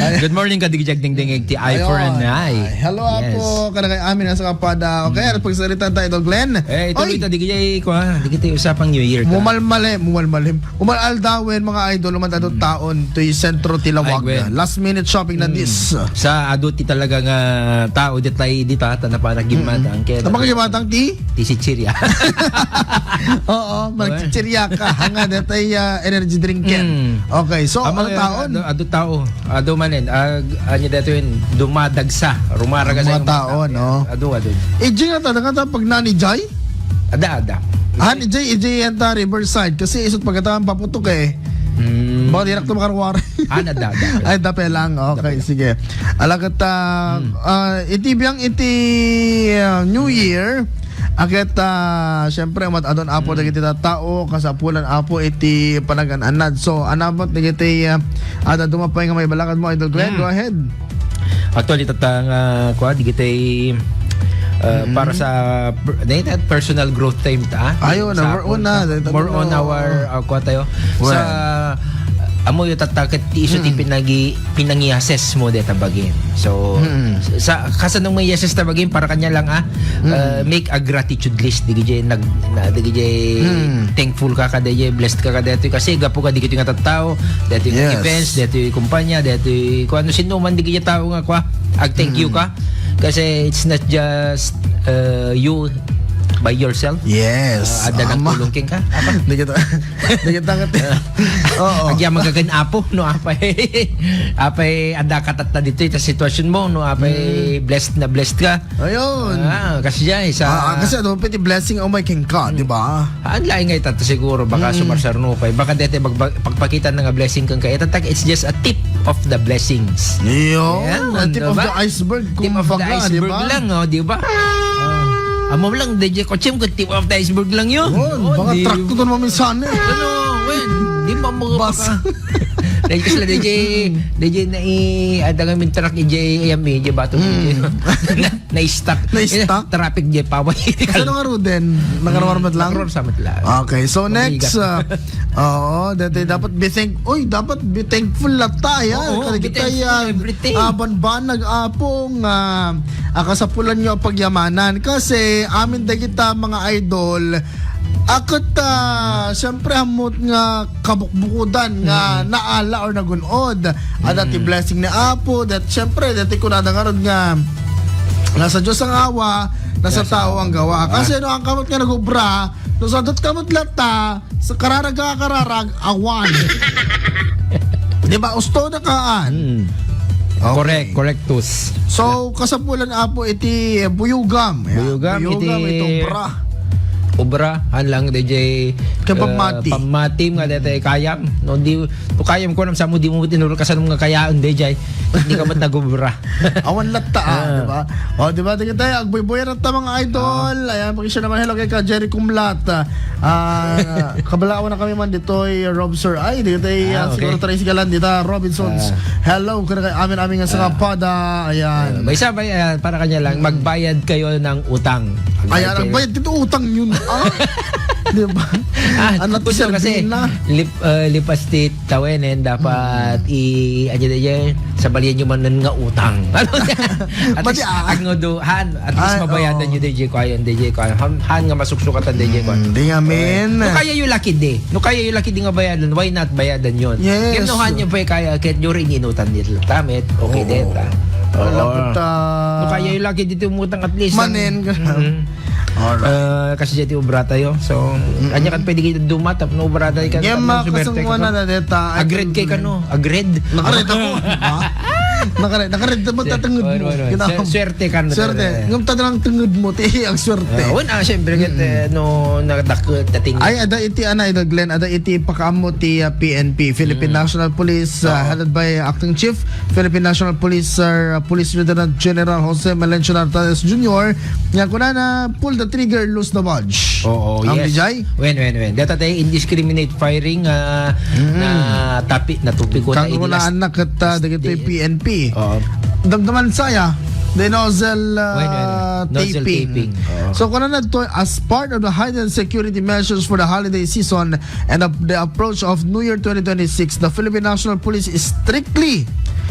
Good morning ka digjag dingding ti I for an eye. Hello po kada kay amin sa kapada. Okay, pagsalita tayo Idol Glenn. Ituloy ta digjay ko ha. Digiti usapang New Year ka. Mumalmalim. Umalaldawin mga idol man adto taon to sentro Tilawag. Last minute shopping na this. Sa adto ti talaga nga tao ditay dita ta na para gimatang kay. Tama ka gimatang ti? Ti si Chiria. Oo, magchichirya ka. Hanga ditay energy drinker. Okay, so ano taon? Adto tao. Adto manen anya dato yun dumadagsa. Rumaraga sa mga taon, no. Adto. Ijing na ta pag nani Jay? Ada. Han ijay enta Riverside kasi isot pagkataan paputok eh. Baka dirak to makarwari. Ada. Ay, dape lang. Okay, sige. Alagat, iti New Year, agad, syempre, adon apo na kita tao, kasapulan apo iti panagan-anad. So, anabot na kita, ada dumapay nga may balakad mo, Idol Glenn, go ahead. Actually, tatang, di kita para sa personal growth time ta. Ayun, more on our tayo. Sa amo yung tatakit iso ti pinangi-assess mo deta bagin. So sa kasanong may assess ta bagin para kanya lang make a gratitude list digijay thankful ka kada blessed ka kada kasi gapo ka digito nga tattao dito yung events dito yung kumpanya dito kung ano sino man digijay tao nga thank you ka kasi it's not just you by yourself. Yes. Ada nang tulungking ka. Apa? Dikita oo. Agya magagan apo no apay ada katat na dito sa sitwasyon mo no apay blessed ka. Ayun. Kasi diyan kasi ano pati blessing o may king ka, di ba? Ang lain nga ito siguro baka sumarsarno pa. Baka dito pagpakita ng blessing kang kaya it's just a tip of the blessings. Yun. Tip of the iceberg. Tip of the iceberg lang, di ba? Amo lang, DJ Kochim, tip of the iceberg lang yun. Baka truck to doon maminsan eh. Di ba mga baka? Dahil sila DJ na ada nga min truck DJ ayami, DJ bato na-stuck. Traffic DJ paway. Kasi nga Ruden, nakaroon lang? Nakaroon samat lang. Okay, so next, dapat be thankful na tayo. Oo, be thankful everything. Banbanag apong akasapulan nyo pagyamanan. Kasi amin da kita mga idol, akot siyempre hamot nga kabukbukudan nga naala or nagunod dati blessing ni Apo that siyempre dati ko nadangarod nga nasa Diyos ang awa nasa tao ang gawa kasi no ang kamot nga nagubra no sa dot kamot lata sa kararag awan di ba usto na kaan correctus so kasapulan Apo iti buyugam iti obra lang DJ pamatim nga dete kayam no di to kayam ko nam samo di mo tinuro kasanong nga kayaan DJ hindi ka mat nagobra awan latta di ba di ba tingin tayo agboy-boy ra ta mga idol ayan pakisya naman hello kay ka Jerry Kumlat kabalaawan na kami man dito Rob Sir ay dito siguro tayo sigalan dito Robinsons hello kada kay amin nga sa kapada ayan may sabay para kanya lang magbayad kayo ng utang ayan ang bayad dito utang yun di ba? Ano to kasi lipas ti tawenen dapat sa balian nyo man nga utang. At least at least mabayadan nyo DJ ko ayon han nga masuksukatan DJ ko. Di nga men. No kaya yung lucky di nga bayadan why not bayadan yun? Yes. Kaya han nyo pa kaya kahit nyo rin inutan nila tamit okay deta. No kaya yung lucky dito umutang at least manen kasi jati ubra tayo so anya kan pwede kita dumatap no ubra tayo kan kasungwa na deta agreed kay kano agreed nakared ako nakared mo tatangod mo swerte kan swerte ngum tadrang tungod mo ti ang swerte syempre no nakadakot tating ay ada iti Idol Glenn ada iti pakaammo ti PNP Philippine National Police headed by Acting Chief Philippine National Police Police Lieutenant General Jose Melencio Nartanes Jr. nga kunana pull the trigger lose the budge yes DJ when data tayo indiscriminate firing na tupi ko na anak at dagito PNP dagdaman saya the nozzle Nozzle taping. Oo. So kung to, as part of the heightened security measures for the holiday season and the approach of New Year 2026, the Philippine National Police is strictly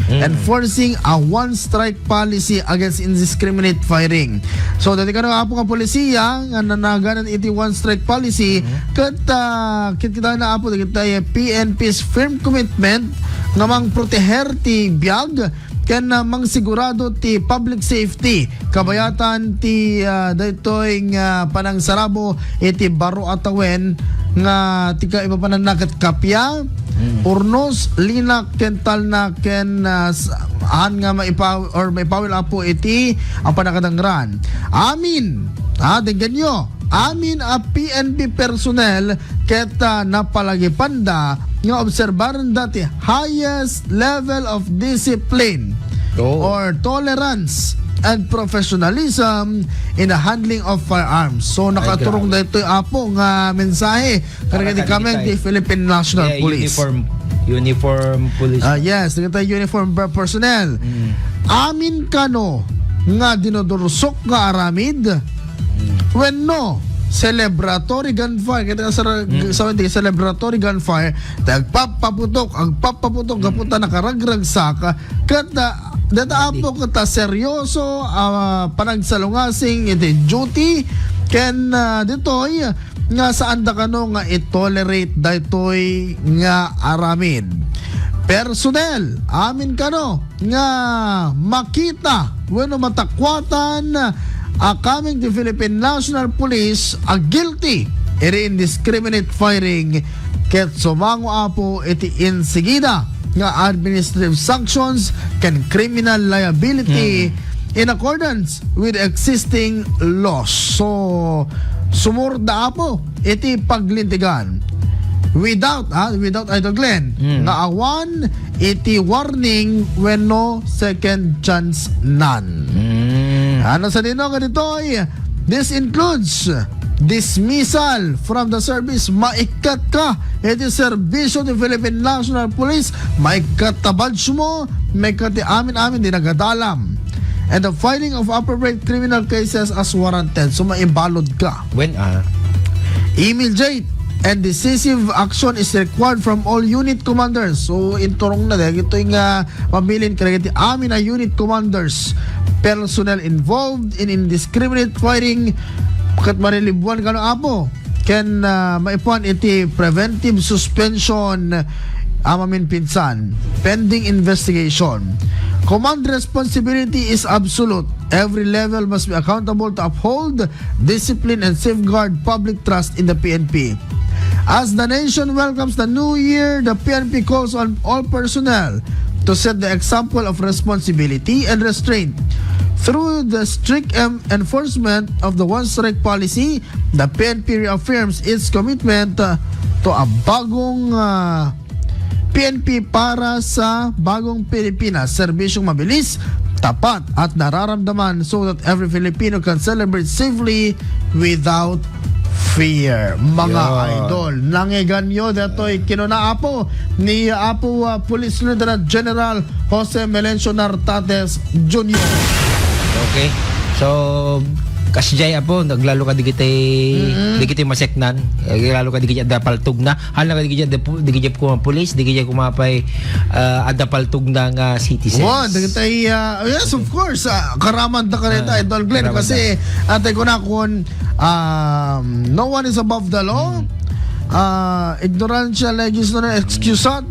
enforcing a one-strike policy against indiscriminate firing. So dati ka nga po nga polisiya nga nanaganan iti one-strike policy kita na po kita PNP's firm commitment nga mang proteher ti biyag ken mang sigurado ti public safety kabayatan ti daytoy nga panang sarabo iti baro atawen nga tika iba pananakat kapya urnos linak kental na ken an nga maipaw or maipawil apo iti ang panakadangran amin denggan nyo amin a PNP personnel keta napalagipanda nga obserbaran dati highest level of discipline or tolerance and professionalism in the handling of firearms. So nakaturong dito apo nga mensahe karagati kami di Philippine National Police. Uniform police. Yes, nagita uniform personnel. Amin kano nga dinodursok nga aramid when no celebratory gunfire kita sa celebratory gunfire ang papaputok kapunta nakaragragsak kata data apo kata seryoso panagsalungasing iti duty ken ditoy nga saan da kano nga i-tolerate daytoy nga aramid personnel amin kano nga makita wenno matakwatan coming to Philippine National Police guilty iti indiscriminate firing ket sumango apo iti insigida nga administrative sanctions can criminal liability in accordance with existing laws. So sumurda apo iti paglintigan without Idol Glenn nga awan iti warning when no second chance none. Ano sa dino nga ditoy? This includes dismissal from the service. Maikat ka iti serbisyo ng Philippine National Police. Maikat ta badge mo. Maikat ti amin-amin di nagadalam. And the filing of appropriate criminal cases as warranted. So maibalod ka. When Immediate and decisive action is required from all unit commanders. So inturong na dahil ito yung pabilin karagati amin na unit commanders personnel involved in indiscriminate firing kat marilibuan kano apo ken maipuan iti preventive suspension amamin pinsan pending investigation. Command responsibility is absolute. Every level must be accountable to uphold discipline and safeguard public trust in the PNP. As the nation welcomes the new year, the PNP calls on all personnel to set the example of responsibility and restraint. Through the strict enforcement of the one-strike policy, the PNP reaffirms its commitment to a bagong PNP para sa bagong Pilipinas. Serbisyong mabilis, tapat at nararamdaman so that every Filipino can celebrate safely without fear. Mga idol, nangiganyo dato'y kinunaapo ni Apo Police Lieutenant General Jose Melencio Nartates Jr. Okay. So kasjay apo naglalo ka digitay maseknan lalo ka digitay adapaltug na hala ka digitay ko police digitay kumapay adapaltug na nga citizen. Digitay yes of course karaman ta kanita Idol Glenn kasi atay ko na kun no one is above the law. Ignorancia legislator excusat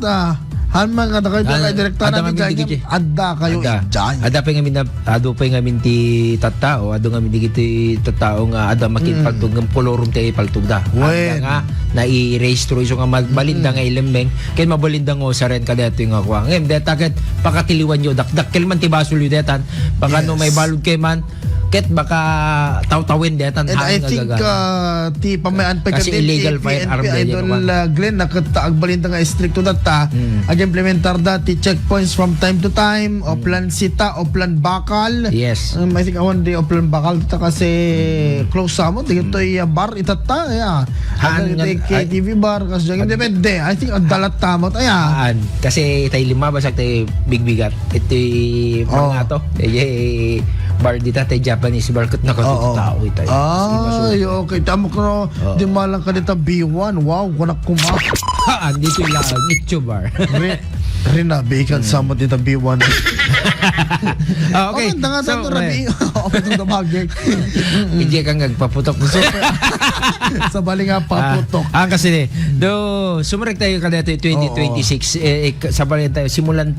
hanman nga kayo kay direkta na adda kayo ijay. Adda pa ngamin ado pa ngamin ti tattao, ado ngamin digiti tattao nga adda makitpaltug ng polorum ti paltug da. Adda nga na i-register iso nga mabalinda nga ilemeng ken mabalinda ngo sa ren kada ito nga kwa. Ngem deta ket pakatiliwan yo dakdak kel man ti basol yu detan. Pagano may balod kay man ket baka tawtawin detan And I think ti pamayaan pa kasi illegal firearm Idol Glenn nakataag balinta nga stricto data ag-implementar dati checkpoints from time to time o plan sita o plan bakal. Yes. I think awan di o plan bakal dito kasi close sa mo dito bar itata ya. KTV bar kasi depende. I think ang dalat tamot aya. Kasi tay lima basak tay bigbigat. Ito mga to. Bar dita tay Japanese bar ket nakatuto tao ito. Okay. Tamo ko di malang ka dito B1. Wow, kunak kuma. Dito lang Nicho bar. Rinabi kan sa mo dito B1. Okay. So, rabi. Okay, dumagig. Hindi kang nagpaputok. Sa bali nga paputok. Kasi sumarek tayo kada 2026 sa bali tayo simulan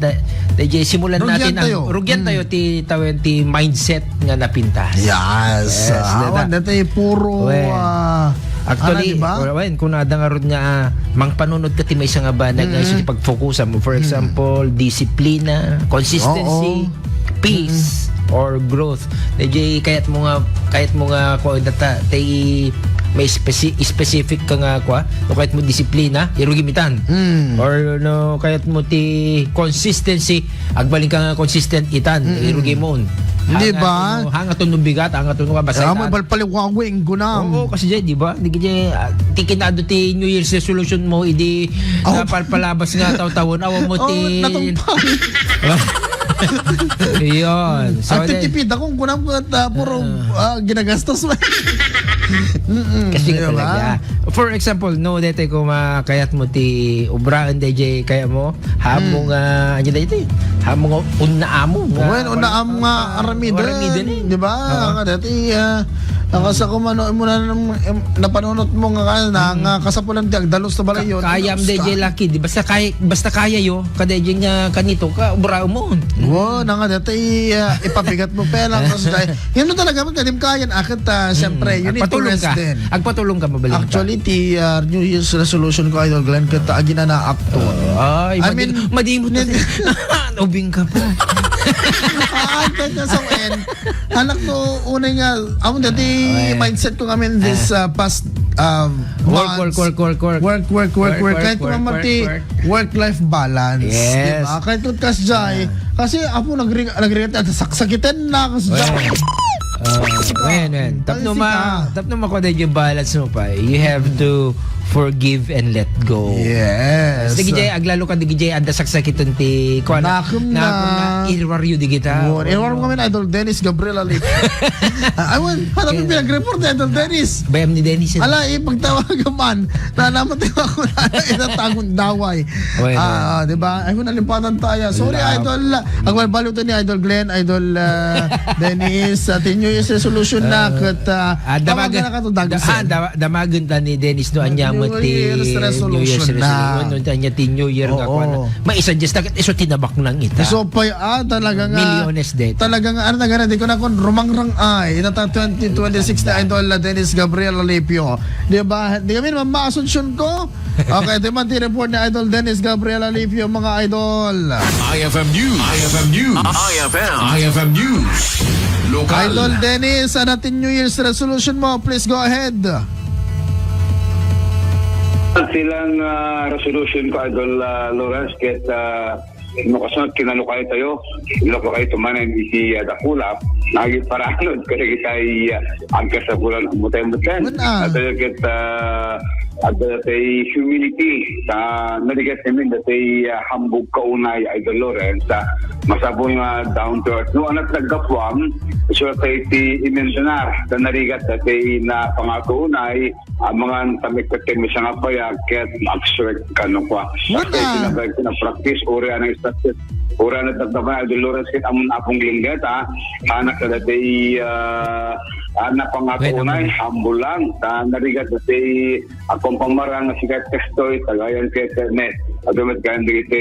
natin ang rugyan tayo ti mindset nga napintas. Yes. Awan dito puro actually, kung nadangarod nga mang panunod ka ti may isang ba na pagfokusan mo, for example, disiplina, consistency, peace, or growth. Kayat mo nga ko data tay may specific ka nga kwa no kahit mo disiplina irugimitan or no kahit mo ti consistency agbaling ka nga consistent itan irugimon. Di ba? Hanga to bigat, hanga to basta. Mo balpaliwawing gunam. Oo, kasi di ba? Di kinado ti New Year's resolution mo idi palabas nga taw-tawon awa mo ti natumpang. Iyon. So, titipid akong kunam puro ginagastos mo. Kasi talaga. For example, no dete ko makayat mo ti ubraan DJ kaya mo hamong ano dito? Hamong unnaamo nga. Well, unnaam nga aramiden. Di ba? Dati nakasa ko mano mo na napanunot mo nga kasapulan ti agdalos ta balay yon. Kaya DJ Lucky, di basta kaya yo kada DJ nga kanito ka ubrao mo. Wo, nga dati ipabigat mo pela kasi yun mo talaga kadim kayan akit syempre you need to rest din. Agpatulong ka mabalin. Actually ti New Year's resolution ko Idol Glenn kita agina na akto. I mean madimot na ubing ka pa. Kaya sa anak ko unay nga amo dati mindset ko kami this past work. Kahit ko mamati work-life balance. Yes. Diba? Kahit ko kasjay. Kasi ako nagrigat at saksakitin na kasjay. Tapno ko na yung balance mo pa. You have to forgive and let go. Yes. Digijay aglalo ka digijay anda saksakiton ti kuan. Nakum na irwaryo di kita. Irwaryo kami na Idol Dennis Gabriel Ali. Awan, hanapin pinag-report ni Idol Dennis. Bayam ni Dennis. Ala, pagtawagan man, namatay ako na itatagong daway. Diba? Ay, nalimpatan tayo. Sorry, Idol. Ang malbalo to ni Idol Glenn, Idol Dennis, ating New Year's resolution na kat damagan ta ni Dennis no anya New Year's resolution na. Anya ti New Year nga kuan. Maisuggest na iso tinabak nang ita. So pa talaga nga milyones date. Talaga nga di ko na kon rumangrang ay inata 2026 na Idol Dennis Gabriel Alipio. Di ba? Di kami ma-assumption ko. Okay, di man ti report ni Idol Dennis Gabriel Alipio mga idol. IFM News. Local. Idol Dennis, ano natin New Year's resolution mo? Please go ahead. Silang resolution ko Idol Lawrence ket kasunod kinalukay tayo ilokay tumanan isi dakulap nagi paranod kada kita angka sa bulan mutay-mutay at ket at tay humility sa naligat namin tay hambog kaunay Idol Lawrence masabo nga down to earth no anak nagdapwam so tay ti imensionar sa narigat tay na pangako unay mga tamik ket mi nga paya ket abstract kanong kwa na practice ora na status ora na tagdaman Idol Lawrence ket amon apong linggat anak sa tay anak pangako unay ambulang sa narigat tay akong pamarang sikat testoy tagayan ket net agamet kan dito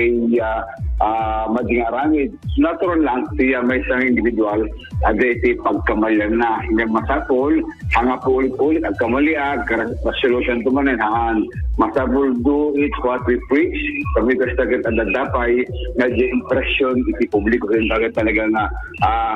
mading aramid. Natural lang, siya may isang individual, ada iti pagkamalyan na hindi masapol, hanga po ulit-ulit, at kamaliag, resolution tumanin, hangan masapol do it what we preach, kami kastagat at dadapay, na di impression, iti publiko rin talaga na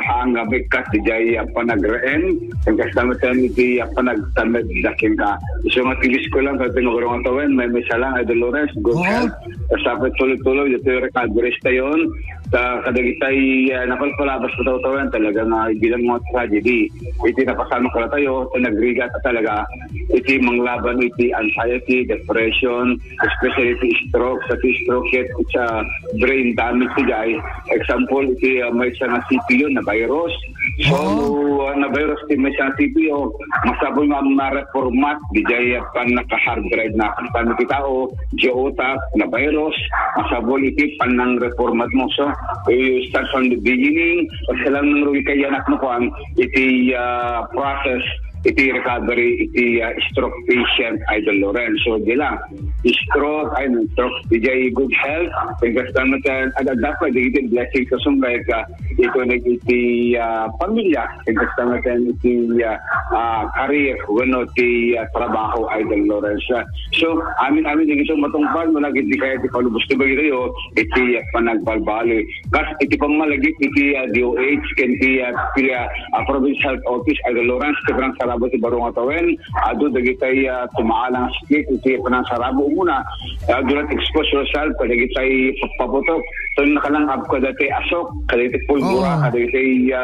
hanga bikat, di jay panagraen, ang kastamatan iti panagtamad dakin ka. So nga tilis ko lang, kasi nagurong atawin, may salang, Idol Lawrence, good health, kasapit tuloy-tuloy, ito yung recoverista yun, sa kadagitay napalpalabas pa tayo talaga na bilang mga tragedy. Iti napasama ko na tayo, sa nagrigat at talaga, iti manglaban, iti anxiety, depression, especially iti stroke, sa stroke yet, sa brain damage iti. Example, iti may isang CPO na virus. So, na virus iti may isang CPO, masabol nga ma-reformat, di jay pan naka-hard drive na pan kitao, geotak na virus, masabol iti pan ng reformat mo. So, you start from the beginning, kasi lang nang rugi kay anak mo kuhan, iti process, iti recovery, iti stroke patient, Idol Lawrence. So, di lang. Stroke, di jay good health, pagkastamatan, at dapat, di iti blessing sa sumbay ka, ito na iti pamilya, pagkastamatan, iti career, wano, iti trabaho, Idol Lawrence. So, amin, di ito matungpal, malagit di kaya iti palubos na bagay kayo, iti panagbalbali. Kas, iti pamalagit, iti DOH, iti Provincial Health Office, Idol Lawrence, kibrang sarabo ti barong atawen, ado dagitay tumaalang split, iti panang sarabo muna, durat expose yourself, kadagitay paputok, so nakalang abko dati asok, kadagitay pulbura, kadagitay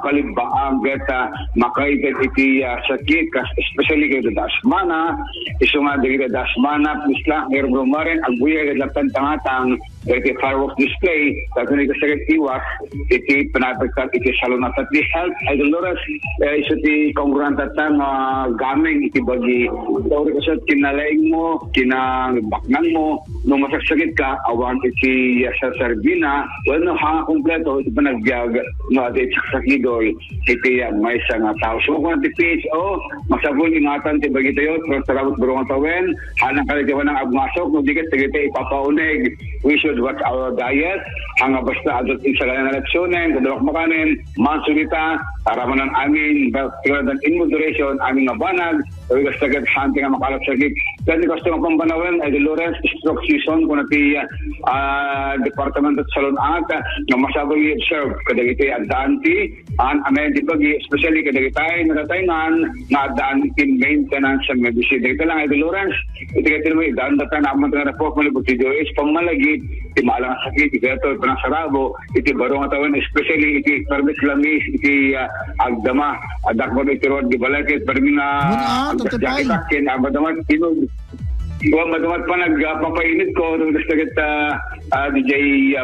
palibbaang, geta makaited iti sakit, especially kayo dasmana, iso nga dagitay dasmana, misla, nirbumarin, agbuya, gadlaptan tangatang, iti fireworks display, tapos nito sakit iwas, iti panapagkat, iti salon at di health, Idol Lawrence, iso ti kongruant at gaming, iti bagi, dauri kasi kinalaing mo, kinabaknan mo, nung masaksakit ka, awan iti sa Sardina, well, no, hanga kompleto, iti panagbiag, no, iti saksakidol, iti may isang tao. So, kung iti PHO, masabon ingatan, iti bagi tayo, sarabot burong tawen, hanang kalitiwan ng agmasok, no, dikit, tigit, ipapaunig, we should watch our diet, hanga basta adot insalayan na leksyonen, kadawak makanin, mansulita, taraman ng amin, tingnan in moderation, aming nabanag, Uy, sagad hunting ang makalat sakit. Dahil gusto ng pambanawan, ay Lawrence, stroke season, kung nati Department at Salon Ata, na masabang i-observe, kadagitay at daanti, anayin di pagi, especially kadagitay, natatayngan, na daanti maintenance sa medicine. Ito lang, ay Lawrence, ito kaya mo, daan datan, naman na report mo, libutido, is pangmalagit, iti maalang sakit, iti ito, panang sarabo, iti barong atawan, especially iti permit lamis, iti agdama, adakbo iti road, di balakit, permi nga, Jacket-jacket, madamat pa nagpapainit ko nung nasagat DJ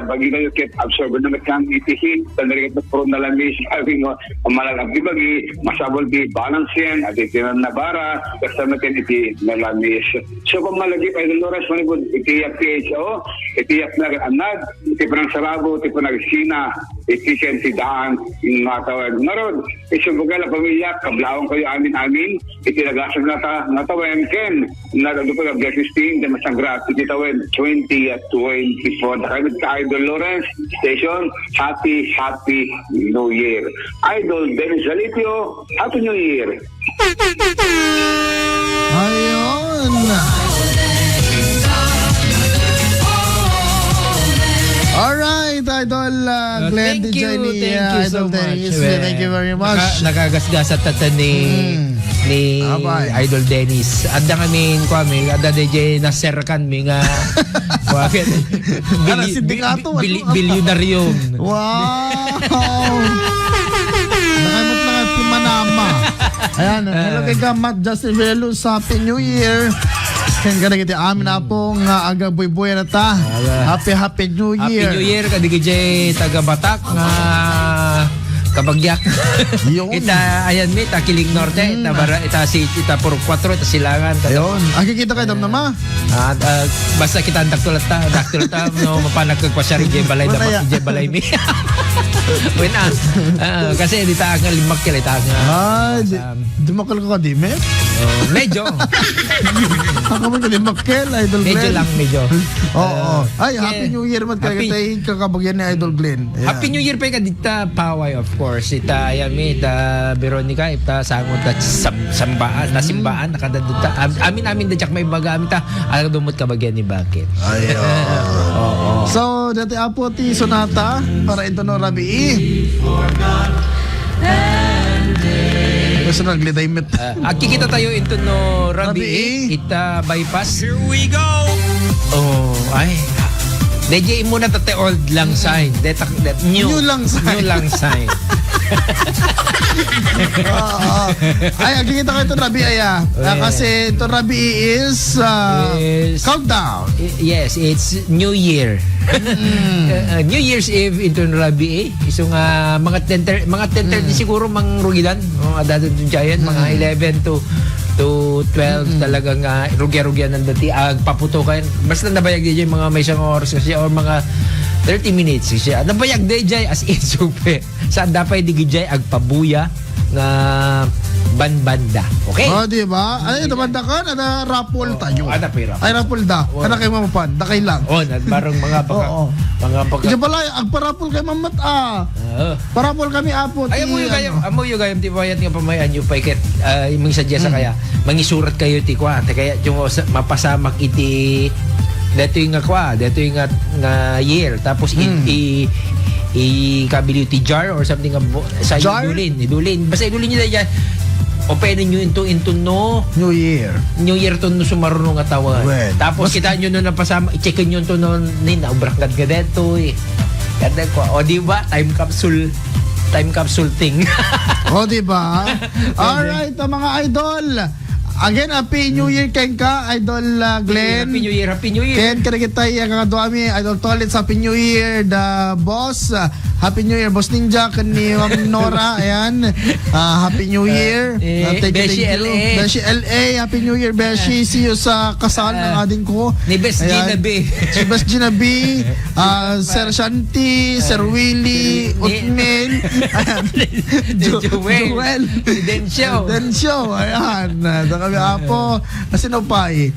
bagi kayo kit absorber na kang itihit tanarigat na pro na lamis sabi mo malagap di bagi masabol di balance yan at itinan na bara kasama kin iti na lamis so kung malagip ay Lawrence manigod itiyak PHO itiyak na anad iti panang sarabo iti panang sina efficiency daan yung mga tawag narod isubugal na pamilya kablawang kayo amin iti nagasag na tawag ken nagagupag of G15 na masangrat iti tawag 2024 nakamit ka Idol Lawrence Station Happy New Year Idol Dennis Zalipio Happy New Year Ayun. Alright, Idol Glenn thank you Idol so Dennis. much. Thank you very much. Nakagasgasat tata ni Idol Dennis. Adda kami ada DJ naserkan mi nga bakit bilyonaryo. Wow. Nakamot na nga Manama. Ayan, hello kay Gamat Justin Velo sa Happy New Year. Kan kada kita amin na pong aga boy na ta. Happy New Year. Happy New Year kadi gay taga Batak nga kabagyak. Ita ayan mi ta Kiling Norte ita Puro 4 ita Silangan. Ayun. Agi kita kay Damnama. Basta kita daktulat ta no mapanag kagpasyari jay balay mi. Wait na. Kasi di ta nga limak kila ta nga. Di makal ka di, me? Medyo. Ako man ka di makal, Idol Glenn. Medyo lang, medyo. Oo. Ay, Happy New Year man kaya tayo kakabagyan ni Idol Glenn. Ayan. Happy New Year pa ka dita paway of course. Ita yami ta Veronica ita sangot ta sambaan, simbaan nakadadta. Amin da jak may baga amin ta ala dumot ka bagyan ni bakit. Ay. Oo. So, dati apo ti Sonata para ito no Rabii. Gusto na nagliday met. Kikita tayo into no Rabi ita bypass. Here we go. Oh, ay. DJ muna tate old lang sign. That new lang sign. New lang sign. Ay, agkikita ko ito Rabi aya. Kasi ito Rabi is countdown. Yes, it's New Year. New Year's Eve into Rabi isong mga 10:30 siguro mangrugilan. Adado dun giant mga 11 to 12 talagang rugya-rugyan ng dati agpaputukan. Basta nabayag DJ mga may isang oras kasi or mga 30 minutes siya. Nabayag DJ as in supe. Saan dapat di DJ agpabuya nga banbanda. Okay? Di ba? Ay, ito banda ka, na rapol tayo. Ana pira. Ay, rapol da. Ana kay mamapan, da kay lang. Barang mga baka. Mga baka. Kasi pala, agparapol kay mamat Parapol kami apo. Ay, amo yung gayam ti bayat nga pamayan yung paiket imong suggest kaya mangisurat kayo ti kwa kaya yung mapasamak iti dito yung nga year tapos i-kabili ti jar or something sa idulin basta idulin nyo dyan open nyo into no New Year to no sumarunong nga tawag tapos kita nyo no napasama i-check nyo to no naubrakad ka dito Kada ko. O di ba? Time capsule thing. O di ba? All right, mga idol. Again, Happy New Year ken ka, Idol Glenn. Happy New Year. Ken kada kita yang kaduami Idol Toilets Happy New Year the boss. Happy New Year Boss Ninja ken ni Ma'am Nora. Ayan. Happy New Year. Beshi LA. Beshi LA. Happy New Year Beshi. See you sa kasal ng ading ko. Ni Best Gina B. Si Best Gina B. Sir Shanti, Sir Willie, Utmel. Ayan. Joel. Densyo. Ayan. Kami apo. Sino pa ni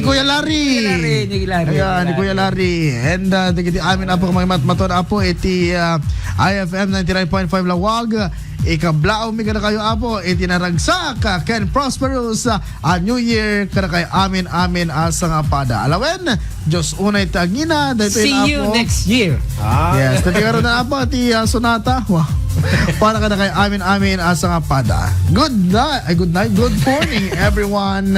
Kuya Larry. Ayan, ni Kuya Larry. And digiti amin apo mga matmaton apo iti IFM 99.5 Lawag. Ikablao mi kada kayo apo iti naragsak ken prosperous New Year kada kayo amin asa nga pada. Alawen, Diyos unay tagina dito See you apo. next year. Yes, tatigaron na apo ti Sonata. Wow. Para kada kayo amin asa nga pada. Good night, good morning everyone.